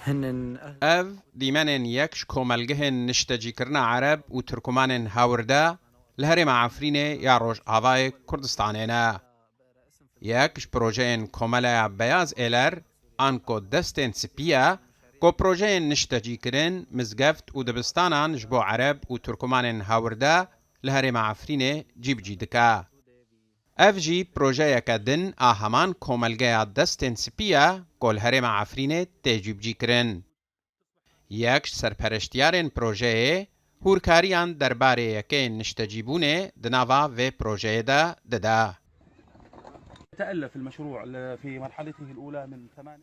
ev dîmenên yek ji komelgehên niştecîkirina Ereb û Tirkmanên Hewrde li Herêma Efrînê ya Rojavayê Kurdistanê ne. Yek ji projeyên Komeleya Beyaz Êler an ku destên spî ye ku projeyên niştecîkirin, mizgeft û dibistanan ji bo Ereb û Tirkmanên Hewrde li Herêma Efrînê cîbicî dike. Ev jî projeyeke din a heman komelgeya destên spî ye ku li Herêma Efrînê tê cîbicîkirin. Yek ji serpereştiyarên projeyê hûrkariyan derbarê yekeyên niştecîbûnê di nava vê projeyê de dide.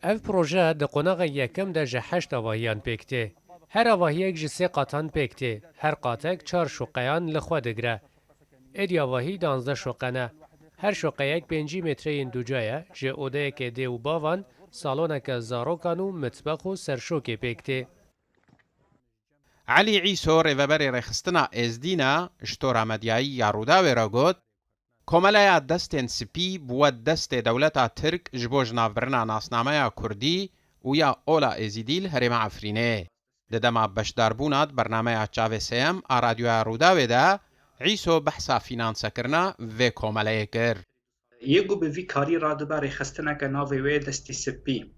Ev proje di qonaxa yekem de ji 8 avahiyan pêk tê. Her avahiyek ji 3 qatan pêk tê. Her qatek 4 şoqeyan li xwe digire. Êdî avahî 12 şoqe ne. Her şoqeyek 5 metreyên duca ye, ji odeyeke dê û bavan, saloneke zarokan û mitbex û serşokê pêk tê. Elî Îso rêveberê rêxistina Êzdîna ji tora medyayî ya Rûdawê re got, komeleya destên spî bûye destê dewleta Tirk ji bo jinavbirina nasnameya Kurdî û ya Ola Êzîdî li Herêma Efrînê. Di dema beşdarbûna di bernameya çavê sêyem a radyoya Rûdawê de, Îso behsa fînansekirina vê komeleyê kir. يجب بفي كاري رادبا ريخستنا كنافي وي دستي سبي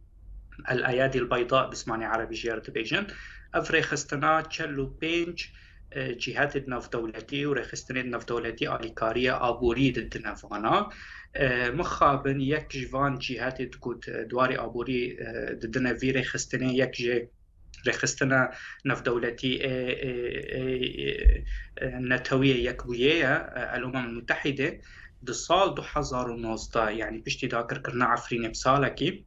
الأيادي البيضاء باسماني عربي جيرت بيجن أف ريخستنا تشلو بينج جهات النف دولتي وريخستنا النف دولتي آليكارية آبوري ضد نفانا مخابن يك جوان جهات تقود دواري آبوري ضد نفي ريخستنا يك جي ريخستنا نف دولتي نتوية يكبوية الأمم المتحدة دو سال 2019 يعني بشتي داكر كرنا عفريني بسالكي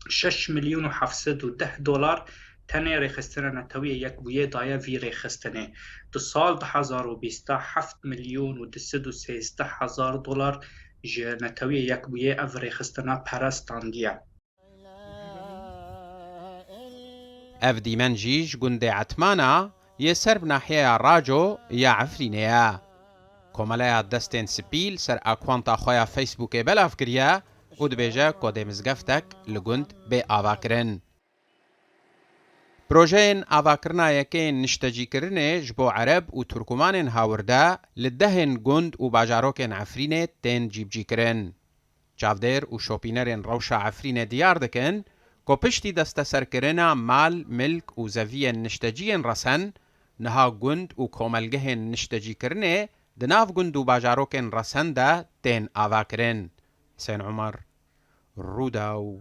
6 مليون و 710 دلار تنه ريخستنا نتوية يكبوية دايا في ريخستنا دو سال 2020 7 مليون و 213 هزار دلار جي نتوية يكبوية اف ريخستنا پرستاندية. ev dîmen jî ji gundê Etmana yê ser bi nahyeya Raco ya Efrînê ye. Komeleya destên spî li ser akwanta xwe ya Facebookê belav kiriye û dibêje ku dê mizgeftek li gund bê avakirin. Projeyên avakirina yekeyên niştecîkirinê ji bo Ereb û Tirkmanên Hewrde li dehên gund û bajarokên Efrînê tên cîbicîkirin. Çavdêr û şopînerên rewşa Efrînê diyar dikin ku piştî desteserkirina mal, milk û zeviyên nişteciyên resen, niha gund û komelgehên niştecîkirinê di nav gund û bajarokên resen de tên avakirin. Hüseyin Umar, Rûdaw.